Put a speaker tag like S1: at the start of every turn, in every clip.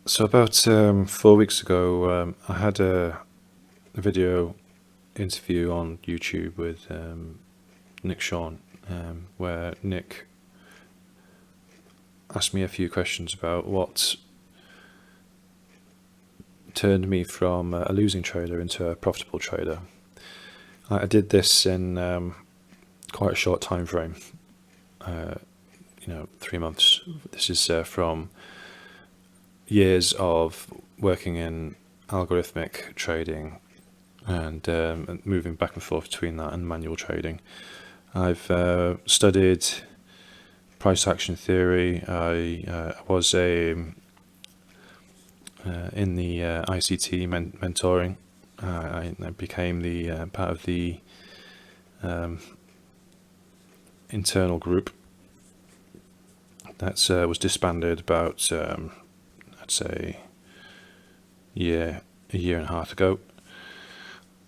S1: So about 4 weeks ago, I had a video interview on YouTube with Nick Shawn, where Nick asked me a few questions about what turned me from a losing trader into a profitable trader. I did this in quite a short time frame, 3 months. This is from years of working in algorithmic trading and moving back and forth between that and manual trading. I've studied price action theory. I was in the ICT mentoring. I became the part of the internal group that was disbanded about I'd say a year and a half ago.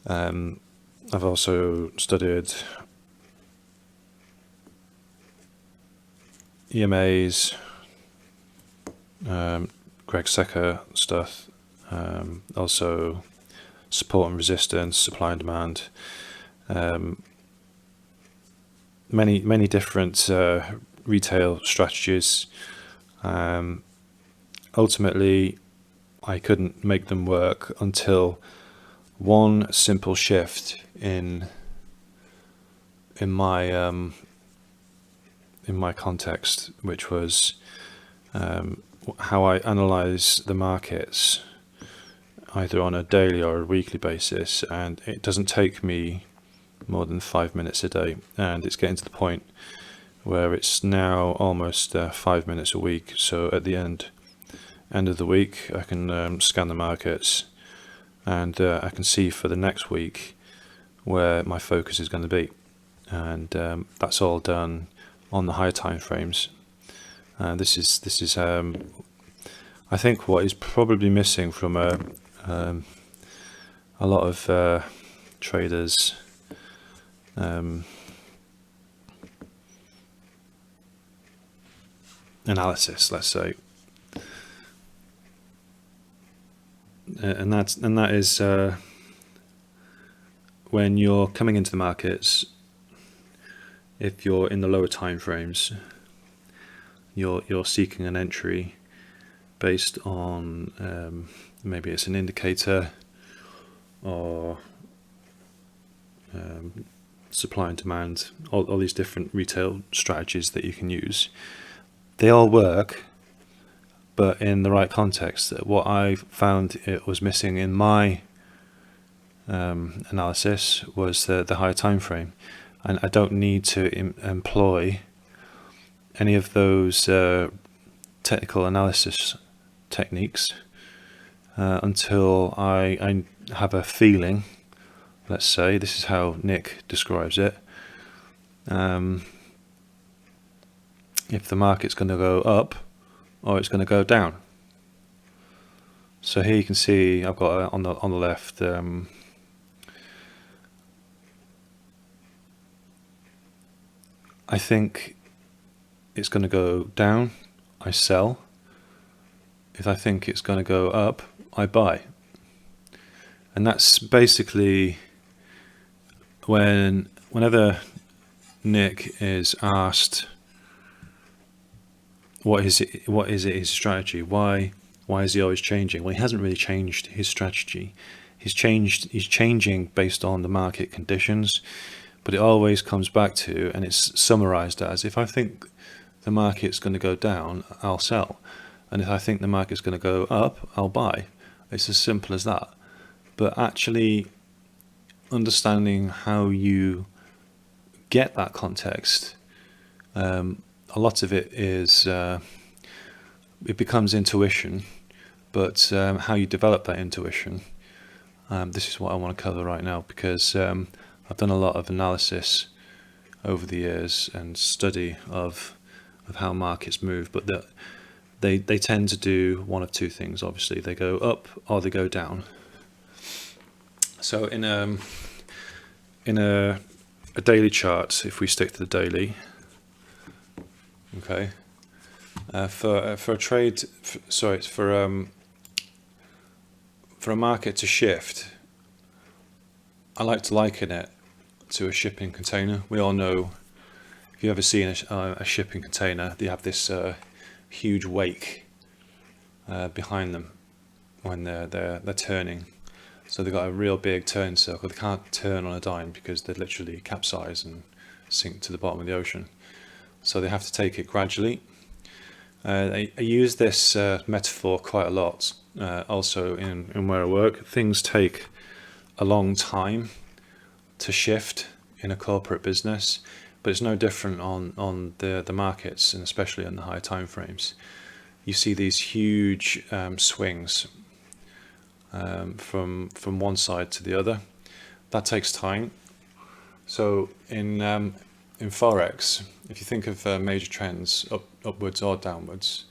S1: I've also studied EMAs, Greg Secker stuff, also support and resistance, supply and demand, many different retail strategies. Ultimately, I couldn't make them work until one simple shift in my context, which was how I analyze the markets, either on a daily or a weekly basis, and it doesn't take me more than 5 minutes a day, and it's getting to the point where it's now almost 5 minutes a week. So at the end of the week, I can scan the markets, and I can see for the next week where my focus is going to be, and that's all done on the higher time frames. This is I think what is probably missing from a lot of traders. Analysis, let's say, and that is when you're coming into the markets. If you're in the lower time frames, you're seeking an entry based on maybe it's an indicator or supply and demand, all these different retail strategies that you can use. They all work, but in the right context. What I found it was missing in my analysis was the higher time frame, and I don't need to employ any of those technical analysis techniques until I have a feeling. Let's say this is how Nick describes it. If the market's going to go up or it's going to go down. So here you can see I've got on the left I think it's going to go down, I sell. If I think it's going to go up, I buy. And that's basically whenever Nick is asked what is it his strategy, why is he always changing? Well, he hasn't really changed his strategy. He's changing based on the market conditions, but it always comes back to, and it's summarized as, if I think the market's going to go down, I'll sell, and if I think the market's going to go up, I'll buy. It's as simple as that. But actually understanding how you get that context, a lot of it is it becomes intuition, but how you develop that intuition, this is what I want to cover right now, because I've done a lot of analysis over the years and study of how markets move, but they tend to do one of two things. Obviously, they go up or they go down. So in a daily chart, if we stick to the daily, okay, for a trade, for a market to shift, I like to liken it to a shipping container. We all know, if you've ever seen a shipping container, they have this huge wake behind them when they're turning. So they've got a real big turn circle. They can't turn on a dime because they'd literally capsize and sink to the bottom of the ocean. So they have to take it gradually. I use this metaphor quite a lot, also in where I work. Things take a long time to shift in a corporate business, but it's no different on the markets, and especially on the higher time frames. You see these huge swings from one side to the other. That takes time. So in Forex, if you think of major trends upwards or downwards,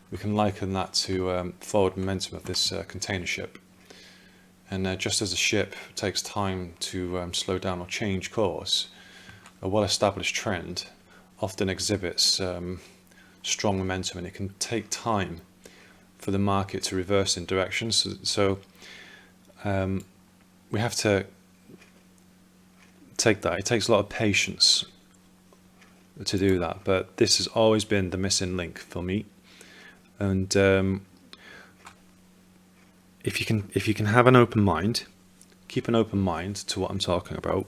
S1: we can liken that to forward momentum of this container ship. And just as a ship takes time to slow down or change course, a well-established trend often exhibits strong momentum, and it can take time for the market to reverse in direction. So we have to take that. It takes a lot of patience to do that, but this has always been the missing link for me. And if you can have an open mind, keep an open mind to what I'm talking about,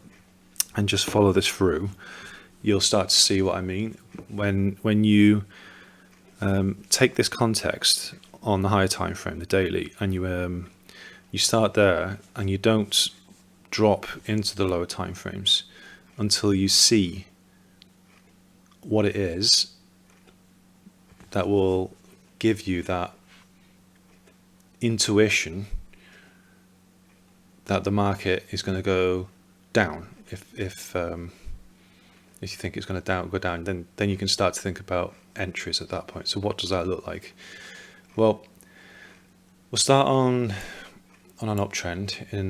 S1: and just follow this through, you'll start to see what I mean. When you take this context on the higher time frame, the daily, and you start there, and you don't drop into the lower time frames until you see what it is that will give you that intuition that the market is going to go down. If you think it's going to go down, then you can start to think about entries at that point. So what does that look like? Well, we'll start on an uptrend in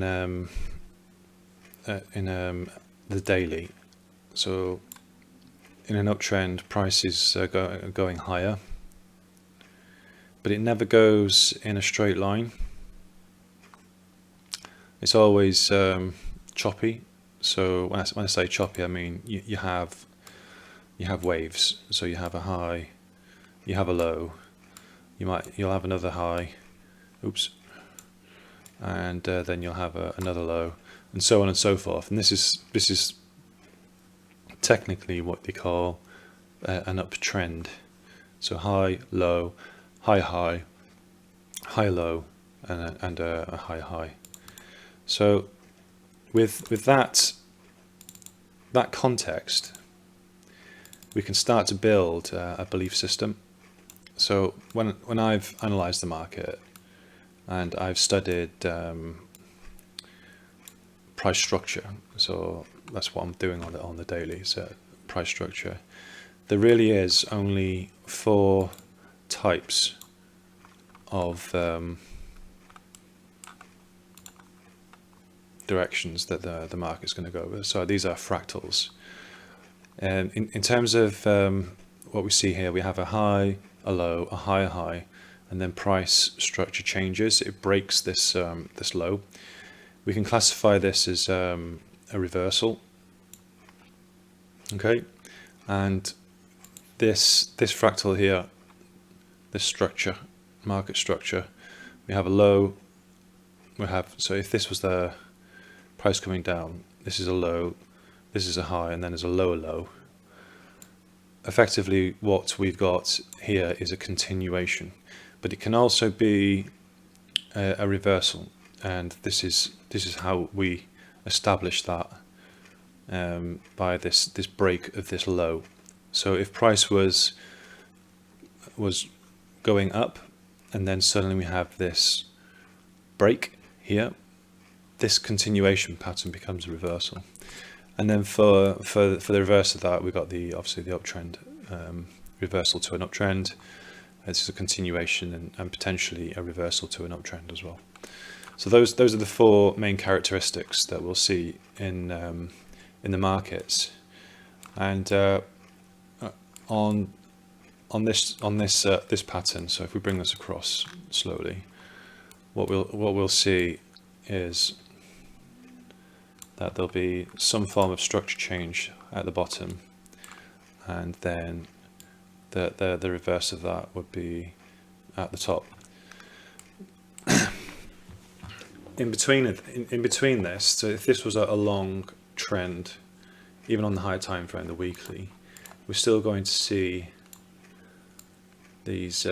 S1: the daily. So in an uptrend, prices are going higher, but it never goes in a straight line. It's always choppy. So when I say choppy, I mean you have waves. So you have a high, you have a low, you'll have another high, and then you'll have another low, and so on and so forth. And this is technically what they call an uptrend. So high, low, high, high, high, low, and a high, high. So with that context, we can start to build a belief system. So when I've analysed the market and I've studied price structure, so that's what I'm doing on the daily, so price structure, there really is only 4 types of directions that the market's going to go over. So these are fractals. And in terms of what we see here, we have a high, a low, a high, a high, and then price structure changes. It breaks this this low. We can classify this as a reversal. Okay, and this fractal here, this structure, market structure, we have a low. So if this was the price coming down, this is a low, this is a high, and then there's a lower low. Effectively, what we've got here is a continuation, but it can also be a reversal, and this is how we establish that by this break of this low. So if price was going up, and then suddenly we have this break here. This continuation pattern becomes a reversal, and then for the reverse of that, we got obviously the uptrend, reversal to an uptrend. This is a continuation and potentially a reversal to an uptrend as well. So those are the four main characteristics that we'll see in the markets, and on this pattern. So if we bring this across slowly, what we'll see is that there'll be some form of structure change at the bottom, and then the reverse of that would be at the top. In between this, so if this was a long trend, even on the higher time frame, the weekly, we're still going to see these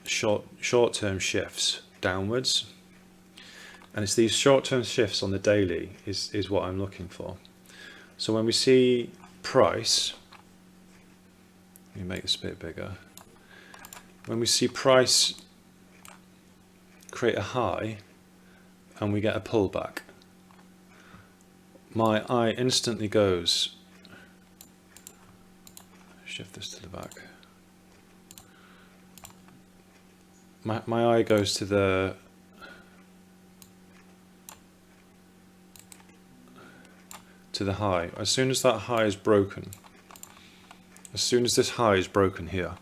S1: short-term shifts downwards, and it's these short-term shifts on the daily is what I'm looking for. So when we see price, let me make this a bit bigger. When we see price create a high and we get a pullback, my eye instantly goes, shift this to the back, my eye goes to the high. As soon as that high is broken, as soon as this high is broken here,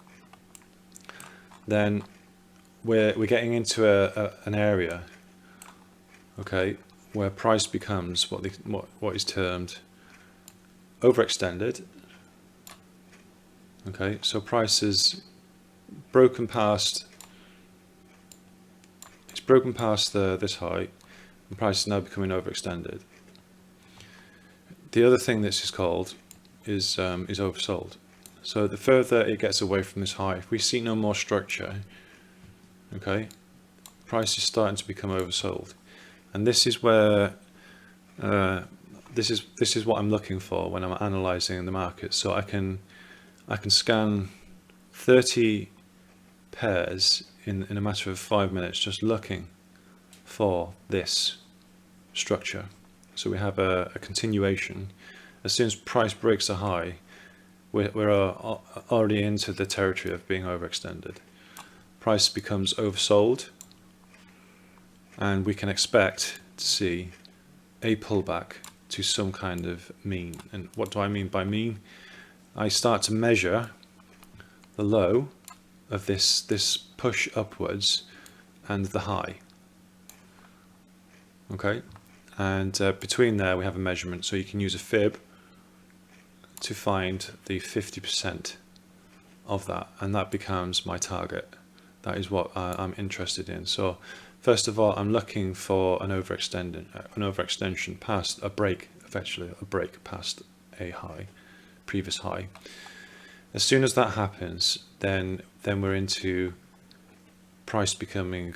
S1: then we're getting into an area, okay, where price becomes what is termed overextended. Okay, so price is broken past. It's broken past this high, and price is now becoming overextended. The other thing this is called is oversold. So the further it gets away from this high, if we see no more structure, okay, price is starting to become oversold, and this is where this is what I'm looking for when I'm analyzing the market. So I can scan 30 pairs in a matter of 5 minutes, just looking for this structure. So we have a continuation. As soon as price breaks a high, we're already into the territory of being overextended. Price becomes oversold, and we can expect to see a pullback to some kind of mean. And what do I mean by mean? I start to measure the low of this push upwards and the high. Okay, and between there we have a measurement, so you can use a fib to find the 50% of that, and that becomes my target. That is what I'm interested in. So first of all, I'm looking for an overextension past a break, effectively a break past a high, previous high. As soon as that happens, then we're into price becoming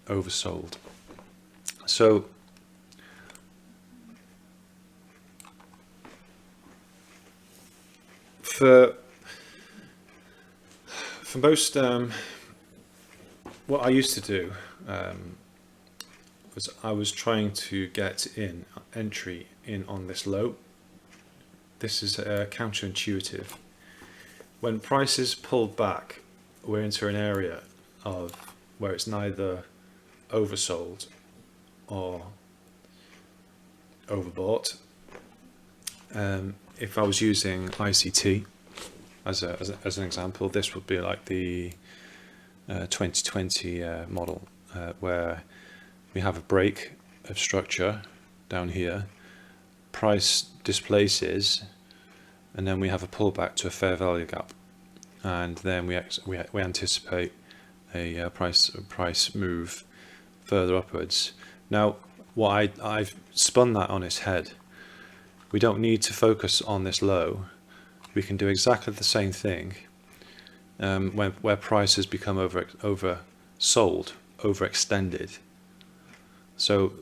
S1: oversold. So for most, what I used to do was I was trying to get entry in on this low. This is counterintuitive. When prices pull back, we're into an area of where it's neither oversold or overbought. If I was using ICT as an example, this would be like the 2020 model, where we have a break of structure down here, price displaces, and then we have a pullback to a fair value gap, and then we anticipate a price move further upwards. Now, what I've spun that on its head. We don't need to focus on this low. We can do exactly the same thing where prices become oversold, overextended. So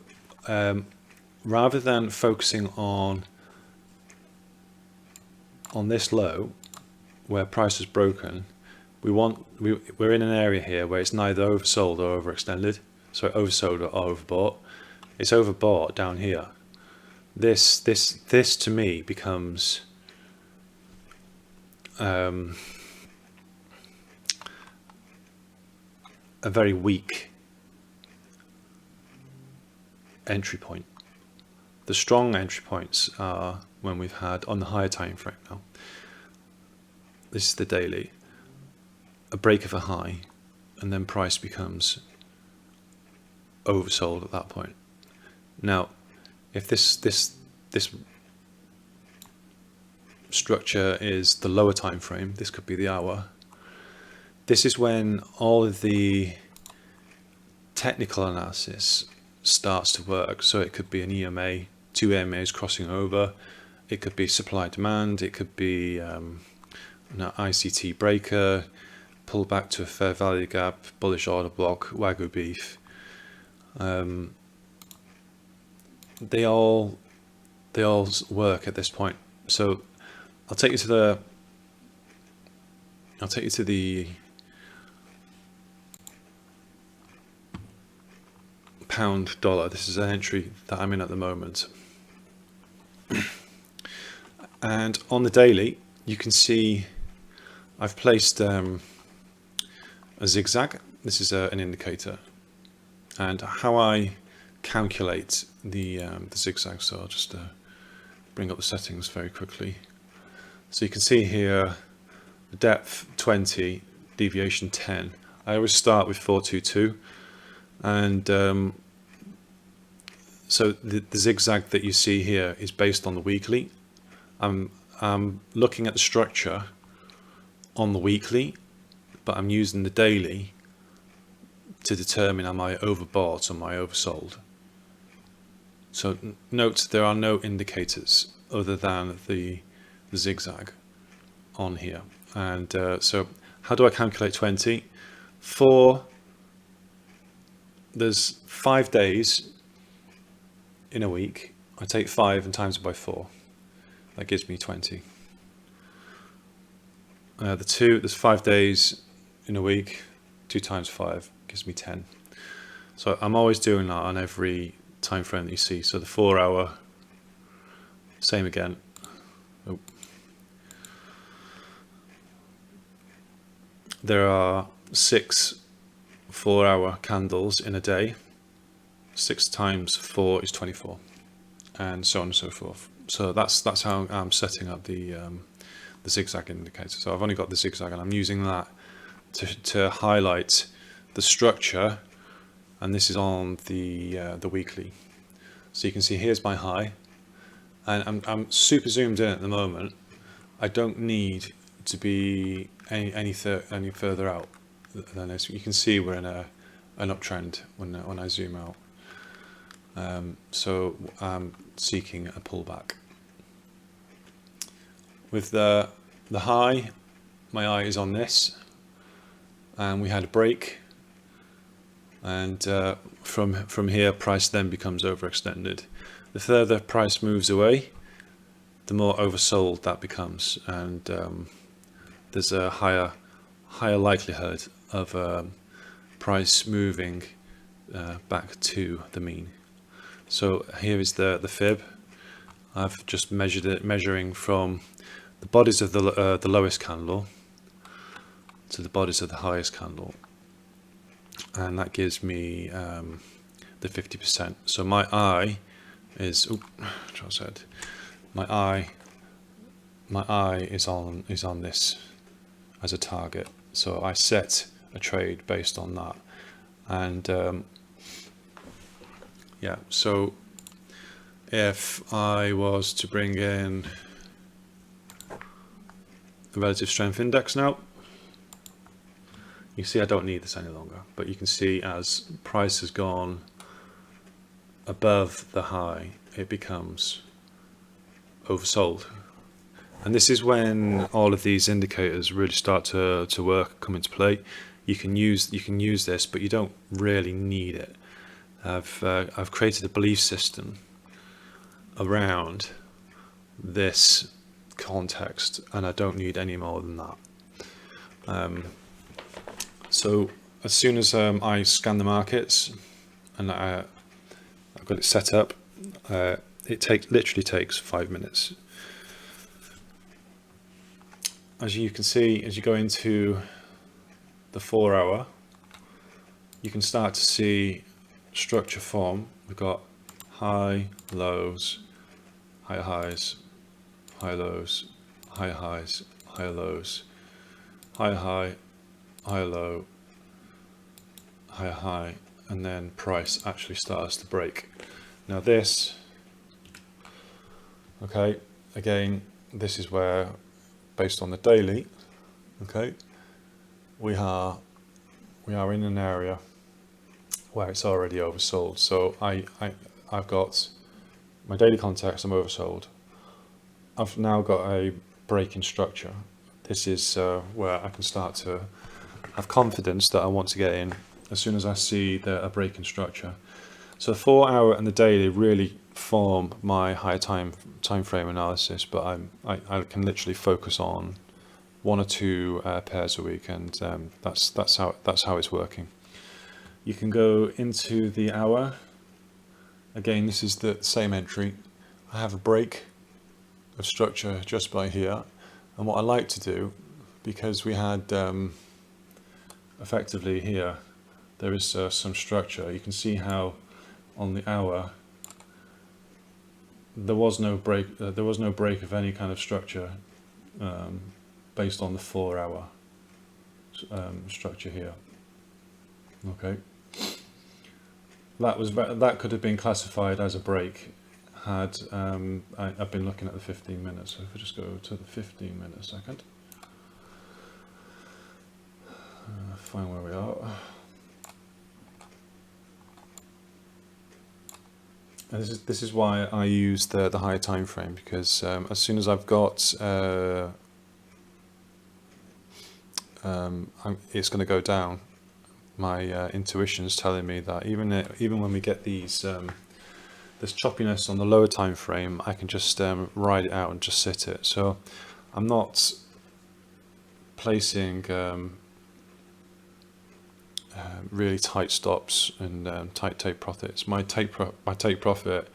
S1: rather than focusing on this low, where price is broken, we're in an area here where it's neither oversold or overextended. So oversold or overbought. It's overbought down here. This to me becomes a very weak entry point. The strong entry points are when we've had, on the higher time frame now, this is the daily, a break of a high, and then price becomes oversold at that point. Now, if this structure is the lower time frame, this could be the hour, this is when all of the technical analysis starts to work. So it could be an EMA, two EMAs crossing over, it could be supply demand, it could be an ICT breaker, pull back to a fair value gap, bullish order block, Wagyu beef. They all work at this point. So I'll take you to the pound dollar. This is an entry that I'm in at the moment. And on the daily, you can see I've placed a zigzag. This is an indicator, and how I calculate the zigzag. So I'll just bring up the settings very quickly. So you can see here, depth 20, deviation 10. I always start with 422, and so the zigzag that you see here is based on the weekly. I'm looking at the structure on the weekly, but I'm using the daily to determine am I overbought or am I oversold. So note there are no indicators other than the zigzag on here. And so how do I calculate 20? There's 5 days in a week. I take 5 and times it by 4. That gives me 20. There's 5 days in a week. 2 times 5 gives me 10. So I'm always doing that on every time frame that you see. So the 4 hour, same again. Oh. There are 6 4 hour candles in a day. 6 times 4 is 24, and so on and so forth. So that's how I'm setting up the zigzag indicator. So I've only got the zigzag, and I'm using that to highlight the structure, and this is on the weekly. So you can see here's my high, and I'm super zoomed in at the moment. I don't need to be any further out than this. You can see we're in an uptrend when I zoom out. So I'm seeking a pullback. With the high, my eye is on this, and we had a break, and from here price then becomes overextended. The further price moves away, the more oversold that becomes, and there's a higher likelihood of price moving back to the mean. So here is the fib. I've just measured it, measuring from the bodies of the lowest candle to the bodies of the highest candle, and that gives me the 50%. So my eye is my eye is on this as a target. So I set a trade based on that, and yeah. So if I was to bring in the relative strength index now, you see I don't need this any longer, but you can see as price has gone above the high, it becomes oversold. And this is when all of these indicators really start to work, come into play. You can use this, but you don't really need it. I've created a belief system around this context, and I don't need any more than that. So as soon as I scan the markets and I've got it set up, it literally takes 5 minutes. As you can see, as you go into the 4 hour, you can start to see structure form. We've got high, lows, higher highs, high lows, higher highs, higher lows, higher high, higher low, higher high, and then price actually starts to break. Now this, okay, again, this is where, based on the daily, okay, we are in an area where it's already oversold. So I've got my daily context, I'm oversold. I've now got a break in structure. This is where I can start to have confidence that I want to get in as soon as I see a break in structure. So the 4 hour and the daily really form my higher time frame analysis, but I can literally focus on 1 or 2 pairs a week, and that's how it's working. You can go into the hour. Again, this is the same entry. I have a break of structure just by here, and what I like to do, because we had effectively here there is some structure. You can see how on the hour there was no break of any kind of structure based on the 4 hour structure here. Okay, that could have been classified as a break had I've been looking at the 15 minutes. So if I just go to the 15 minute a second, find where we are. And this is why I use the higher time frame, because as soon as I've got it's going to go down. My intuition's telling me that even when we get these this choppiness on the lower time frame, I can just ride it out and just sit it. So I'm not placing really tight stops and tight take profits. My take profit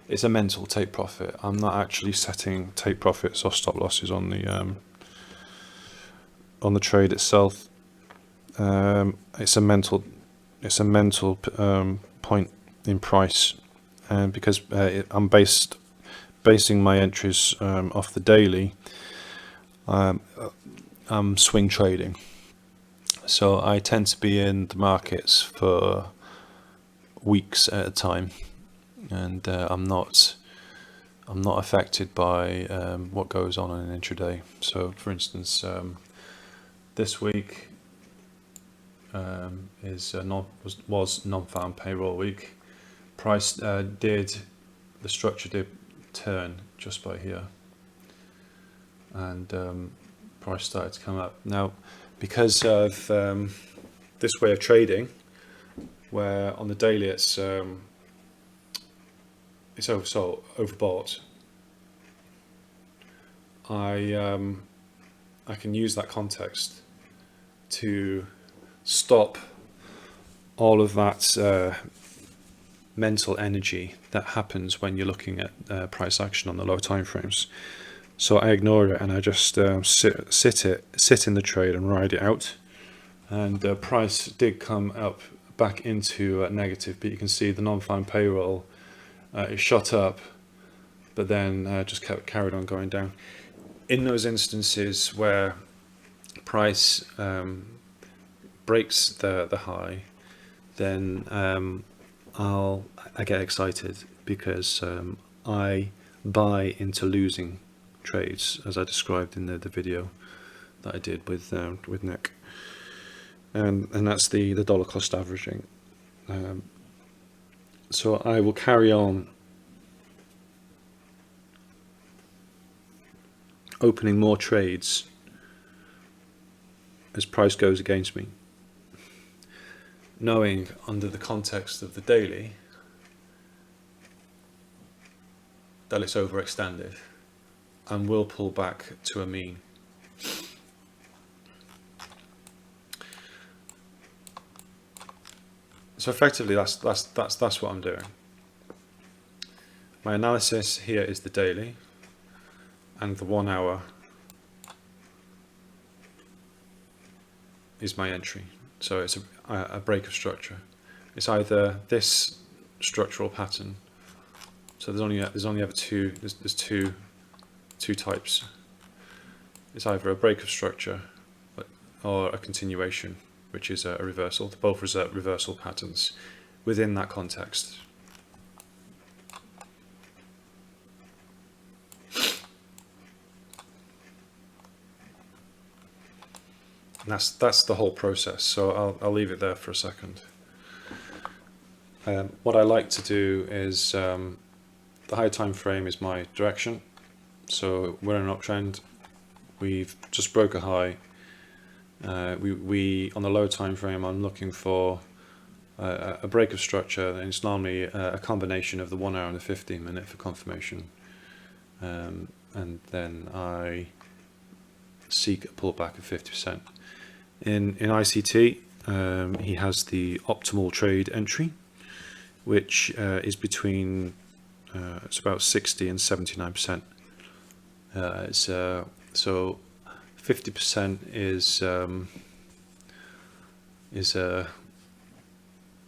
S1: is a mental take profit. I'm not actually setting take profits or stop losses on the trade itself. It's a mental point in price, and because I'm basing my entries off the daily, I'm swing trading. So I tend to be in the markets for weeks at a time, and I'm not affected by what goes on in an intraday. So, for instance, this week was non-farm payroll week. Price the structure did turn just by here, and price started to come up. Now, because of this way of trading, where on the daily it's oversold, overbought, I can use that context to stop all of that mental energy that happens when you're looking at price action on the low time frames. So I ignore it and I just sit in the trade and ride it out. And price did come up back into negative, but you can see the non-farm payroll it shot up, but then just carried on going down. In those instances where price breaks the high, then I get excited, because I buy into losing trades, as I described in the video that I did with Nick, and that's the dollar cost averaging. So I will carry on opening more trades as price goes against me, knowing under the context of the daily that it's overextended. and will pull back to a mean. So effectively, that's what I'm doing. My analysis here is the daily, and the 1 hour is my entry. So it's a break of structure. It's either this structural pattern. So there's only ever two. There's two types. It's either a break of structure or a continuation, which is a reversal. Both reversal patterns within that context. And that's the whole process. So I'll leave it there for a second. What I like to do is the higher time frame is my direction. So we're in an uptrend. We've just broke a high. We on the low time frame, I'm looking for a break of structure, and it's normally a combination of the 1 hour and the 15-minute for confirmation. And then I seek a pullback of 50%. In ICT, he has the optimal trade entry, which is between it's about 60 and 79%. So 50% is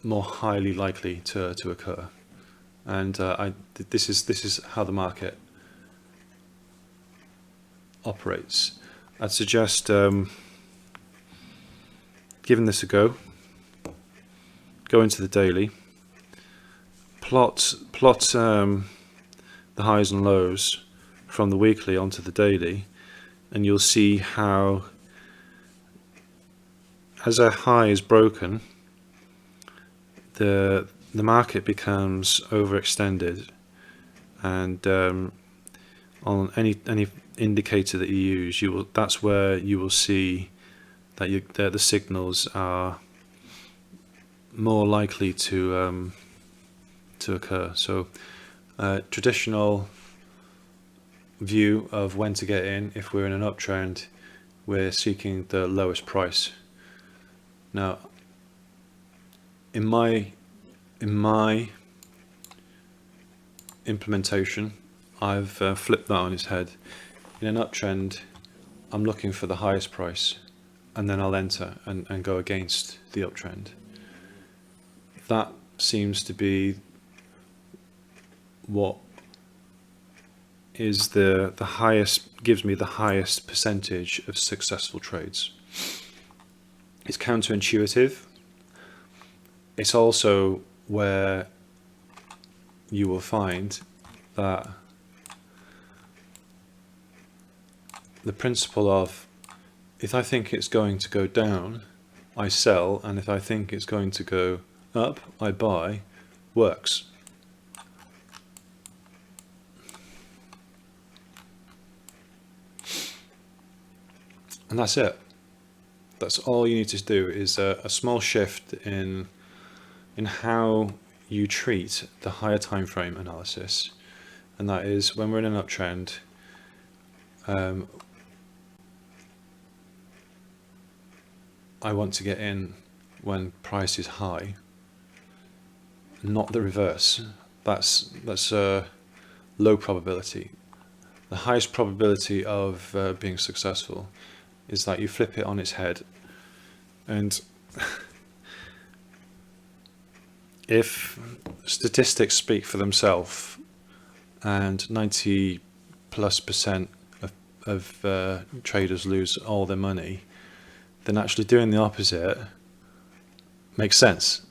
S1: more highly likely to occur, and this is how the market operates. I'd suggest giving this a go. Go into the daily, plot the highs and lows from the weekly onto the daily, and you'll see how, as a high is broken, the market becomes overextended, and on any indicator that you use, that's where you will see that the signals are more likely to occur. So traditional view of when to get in, if we're in an uptrend, we're seeking the lowest price. Now, in my implementation, I've flipped that on its head. In an uptrend, I'm looking for the highest price, and then I'll enter and go against the uptrend. That seems to be what is the highest, gives me the highest percentage of successful trades. It's counterintuitive. It's also where you will find that the principle of, if I think it's going to go down, I sell, and if I think it's going to go up, I buy, works. And that's it. That's all you need to do, is a small shift in how you treat the higher time frame analysis, and that is, when we're in an uptrend, I want to get in when price is high, not the reverse. That's low probability. The highest probability of being successful is that you flip it on its head, and if statistics speak for themselves, and 90+% of traders lose all their money, then actually doing the opposite makes sense.